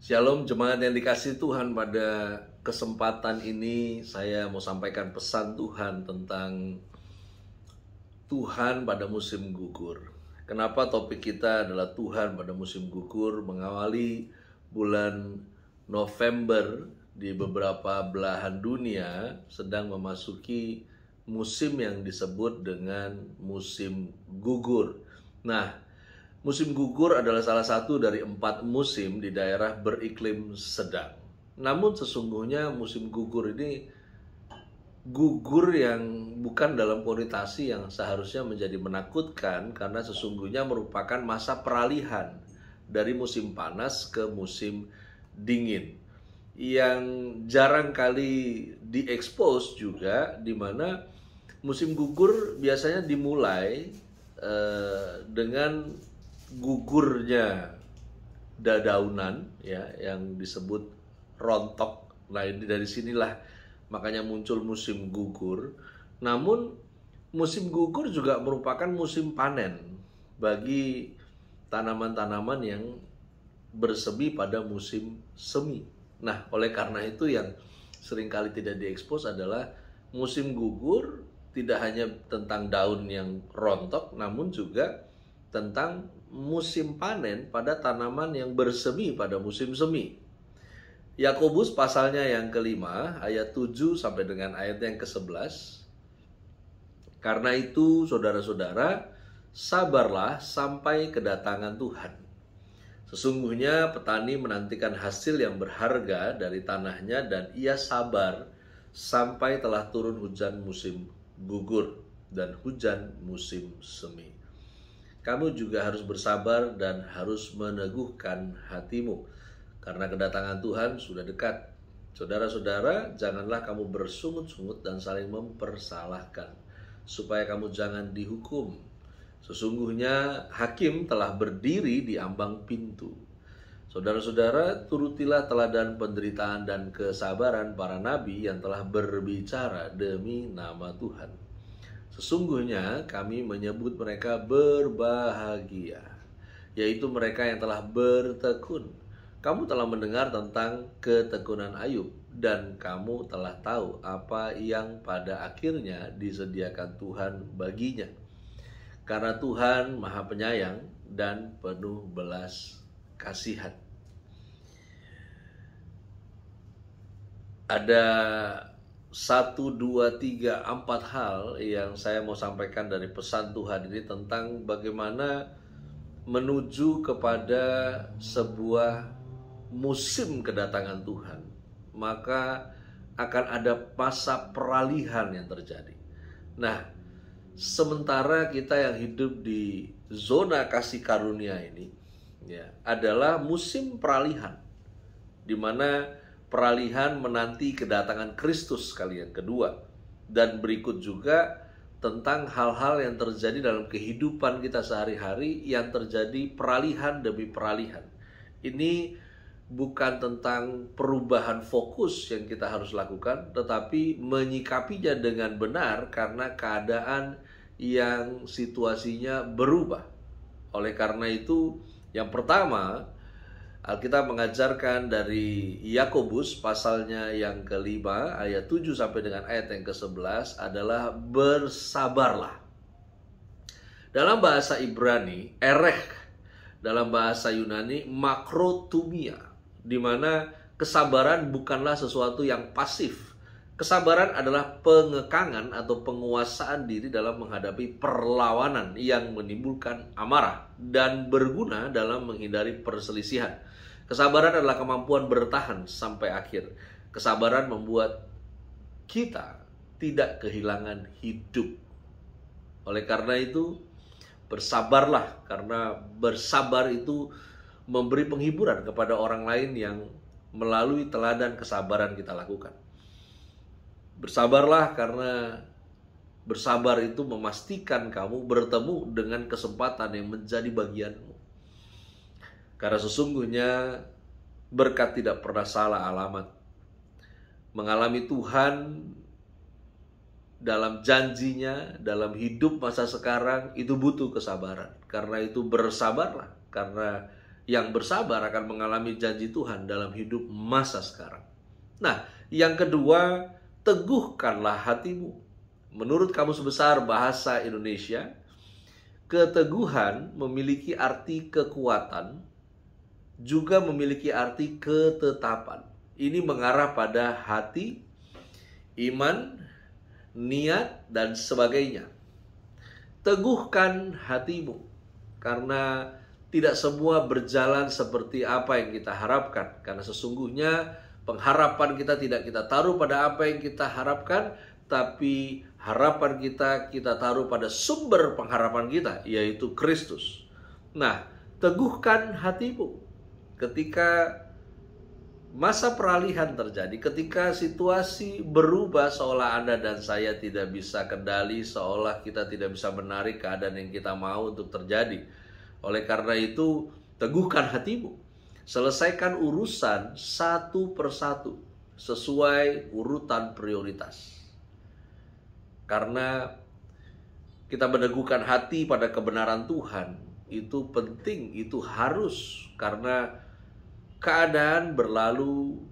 Shalom jemaat yang dikasihi Tuhan, pada kesempatan ini saya mau sampaikan pesan Tuhan tentang Tuhan pada musim gugur. Kenapa topik kita adalah Tuhan pada musim gugur, mengawali bulan November di beberapa belahan dunia sedang memasuki musim yang disebut dengan musim gugur. Nah, musim gugur adalah salah satu dari 4 musim di daerah beriklim sedang. Namun sesungguhnya musim gugur ini gugur yang bukan dalam konotasi yang seharusnya menjadi menakutkan, karena sesungguhnya merupakan masa peralihan dari musim panas ke musim dingin yang jarang kali diekspos juga, di mana musim gugur biasanya dimulai dengan gugurnya dedaunan ya, yang disebut rontok. Nah, dari sinilah makanya muncul musim gugur. Namun musim gugur juga merupakan musim panen bagi tanaman-tanaman yang bersemi pada musim semi. Nah, oleh karena itu yang seringkali tidak diekspos adalah musim gugur tidak hanya tentang daun yang rontok, namun juga tentang musim panen pada tanaman yang bersemi pada musim semi. Yakobus pasalnya yang kelima, ayat 7 sampai dengan ayat yang ke-11. Karena itu, saudara-saudara, sabarlah sampai kedatangan Tuhan. Sesungguhnya petani menantikan hasil yang berharga dari tanahnya, dan ia sabar sampai telah turun hujan musim gugur dan hujan musim semi. Kamu juga harus bersabar dan harus meneguhkan hatimu, karena kedatangan Tuhan sudah dekat. Saudara-saudara, janganlah kamu bersungut-sungut dan saling mempersalahkan, supaya kamu jangan dihukum. Sesungguhnya hakim telah berdiri di ambang pintu. Saudara-saudara, turutilah teladan penderitaan dan kesabaran para nabi yang telah berbicara demi nama Tuhan. Sesungguhnya kami menyebut mereka berbahagia, yaitu mereka yang telah bertekun. Kamu telah mendengar tentang ketekunan Ayub, dan kamu telah tahu apa yang pada akhirnya disediakan Tuhan baginya. Karena Tuhan Maha Penyayang dan penuh belas kasihan. Ada 1, 2, 3, 4 hal yang saya mau sampaikan dari pesan Tuhan ini tentang bagaimana menuju kepada sebuah musim kedatangan Tuhan. Maka akan ada masa peralihan yang terjadi. Nah, sementara kita yang hidup di zona kasih karunia ini ya, adalah musim peralihan, di mana peralihan menanti kedatangan Kristus kali yang kedua. Dan berikut juga tentang hal-hal yang terjadi dalam kehidupan kita sehari-hari, yang terjadi peralihan demi peralihan. Ini bukan tentang perubahan fokus yang kita harus lakukan, tetapi menyikapinya dengan benar karena keadaan yang situasinya berubah. Oleh karena itu, yang pertama, Alkitab mengajarkan dari Yakobus pasalnya yang kelima, ayat 7 sampai dengan ayat yang ke-11 adalah bersabarlah. Dalam bahasa Ibrani, erech. Dalam bahasa Yunani, makrotumia, di mana kesabaran bukanlah sesuatu yang pasif. Kesabaran adalah pengekangan atau penguasaan diri dalam menghadapi perlawanan yang menimbulkan amarah dan berguna dalam menghindari perselisihan. Kesabaran adalah kemampuan bertahan sampai akhir. Kesabaran membuat kita tidak kehilangan hidup. Oleh karena itu, bersabarlah, karena bersabar itu memberi penghiburan kepada orang lain yang melalui teladan kesabaran kita lakukan. Bersabarlah karena bersabar itu memastikan kamu bertemu dengan kesempatan yang menjadi bagianmu. Karena sesungguhnya berkat tidak pernah salah alamat. Mengalami Tuhan dalam janjinya, dalam hidup masa sekarang, itu butuh kesabaran. Karena itu bersabarlah, karena yang bersabar akan mengalami janji Tuhan dalam hidup masa sekarang. Nah, yang kedua, teguhkanlah hatimu. Menurut Kamus Besar Bahasa Indonesia, keteguhan memiliki arti kekuatan, juga memiliki arti ketetapan. Ini mengarah pada hati, iman, niat, dan sebagainya. Teguhkan hatimu, karena tidak semua berjalan seperti apa yang kita harapkan. Karena sesungguhnya pengharapan kita tidak kita taruh pada apa yang kita harapkan, tapi harapan kita taruh pada sumber pengharapan kita, yaitu Kristus. Nah, teguhkan hatimu ketika masa peralihan terjadi, ketika situasi berubah seolah Anda dan saya tidak bisa kendali, seolah kita tidak bisa menarik keadaan yang kita mau untuk terjadi. Oleh karena itu, teguhkan hatimu. Selesaikan urusan satu persatu sesuai urutan prioritas. Karena kita meneguhkan hati pada kebenaran Tuhan, itu penting, itu harus, karena keadaan berlalu,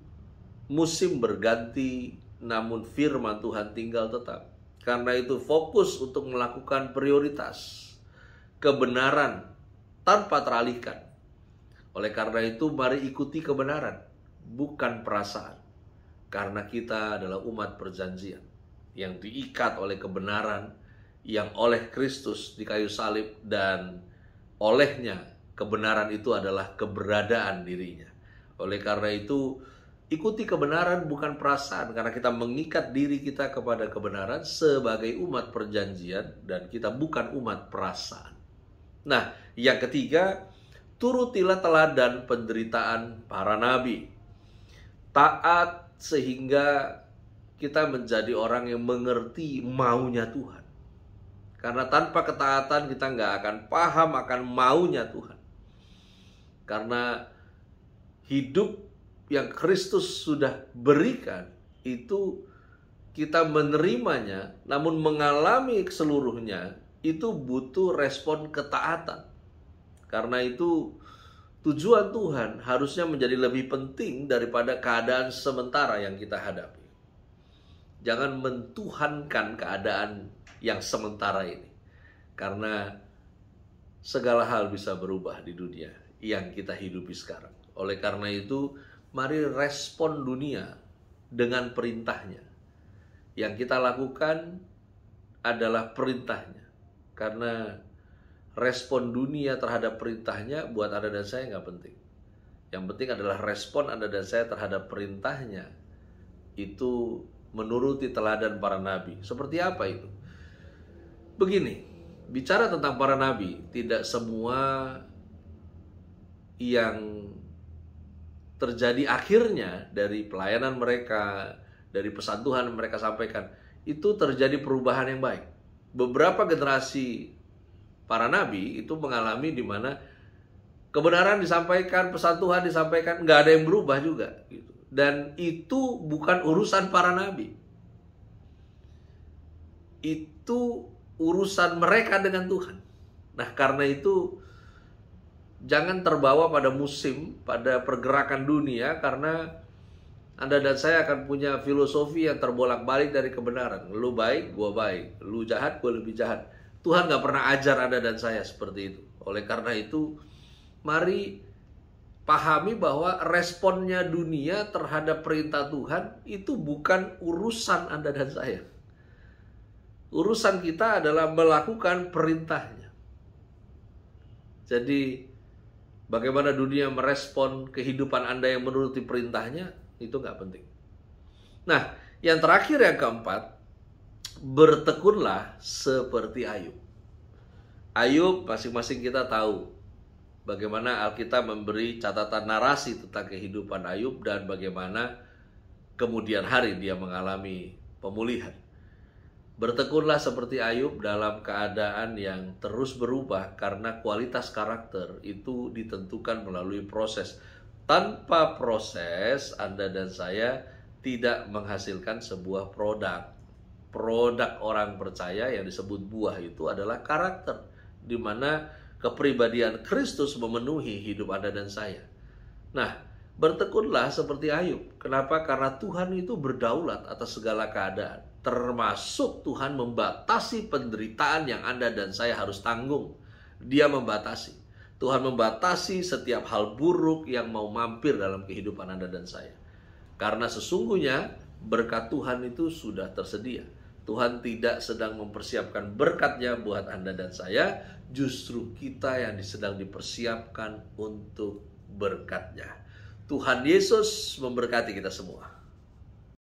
musim berganti, namun firman Tuhan tinggal tetap. Karena itu fokus untuk melakukan prioritas kebenaran tanpa teralihkan. Oleh karena itu, mari ikuti kebenaran, bukan perasaan. Karena kita adalah umat perjanjian yang diikat oleh kebenaran, yang oleh Kristus di kayu salib, dan olehnya kebenaran itu adalah keberadaan dirinya. Oleh karena itu, ikuti kebenaran bukan perasaan, karena kita mengikat diri kita kepada kebenaran sebagai umat perjanjian, dan kita bukan umat perasaan. Nah, yang ketiga, turutilah teladan penderitaan para nabi. Taat sehingga kita menjadi orang yang mengerti maunya Tuhan. Karena tanpa ketaatan kita nggak akan paham akan maunya Tuhan. Karena hidup yang Kristus sudah berikan itu kita menerimanya, namun mengalami seluruhnya itu butuh respon ketaatan. Karena itu tujuan Tuhan harusnya menjadi lebih penting daripada keadaan sementara yang kita hadapi. Jangan mentuhankan keadaan yang sementara ini, karena segala hal bisa berubah di dunia yang kita hidupi sekarang. Oleh karena itu, mari respon dunia dengan perintahnya. Yang kita lakukan adalah perintahnya. Karena respon dunia terhadap perintahnya buat Anda dan saya nggak penting. Yang penting adalah respon Anda dan saya terhadap perintahnya. Itu menuruti teladan para nabi. Seperti apa itu? Begini, bicara tentang para nabi, tidak semua yang terjadi akhirnya dari pelayanan mereka, dari pesan Tuhan yang mereka sampaikan, itu terjadi perubahan yang baik. Beberapa generasi para nabi itu mengalami di mana kebenaran disampaikan, pesan Tuhan disampaikan, nggak ada yang berubah juga. Dan itu bukan urusan para nabi. Itu urusan mereka dengan Tuhan. Nah, karena itu jangan terbawa pada musim, pada pergerakan dunia, karena Anda dan saya akan punya filosofi yang terbolak-balik dari kebenaran. Lu baik, gua baik. Lu jahat, gua lebih jahat. Tuhan gak pernah ajar Anda dan saya seperti itu. Oleh karena itu, mari pahami bahwa responnya dunia terhadap perintah Tuhan itu bukan urusan Anda dan saya. Urusan kita adalah melakukan perintahnya. Jadi, bagaimana dunia merespon kehidupan Anda yang menuruti perintahnya, itu nggak penting. Nah, yang terakhir, yang keempat, bertekunlah seperti Ayub. Ayub, masing-masing kita tahu bagaimana Alkitab memberi catatan narasi tentang kehidupan Ayub dan bagaimana kemudian hari dia mengalami pemulihan. Bertekunlah seperti Ayub dalam keadaan yang terus berubah, karena kualitas karakter itu ditentukan melalui proses. Tanpa proses, Anda dan saya tidak menghasilkan sebuah produk. Produk orang percaya yang disebut buah itu adalah karakter, di mana kepribadian Kristus memenuhi hidup Anda dan saya. Nah, bertekunlah seperti Ayub. Kenapa? Karena Tuhan itu berdaulat atas segala keadaan. Termasuk Tuhan membatasi penderitaan yang Anda dan saya harus tanggung. Dia membatasi. Tuhan membatasi setiap hal buruk yang mau mampir dalam kehidupan Anda dan saya. Karena sesungguhnya berkat Tuhan itu sudah tersedia. Tuhan tidak sedang mempersiapkan berkat-Nya buat Anda dan saya. Justru kita yang sedang dipersiapkan untuk berkat-Nya. Tuhan Yesus memberkati kita semua.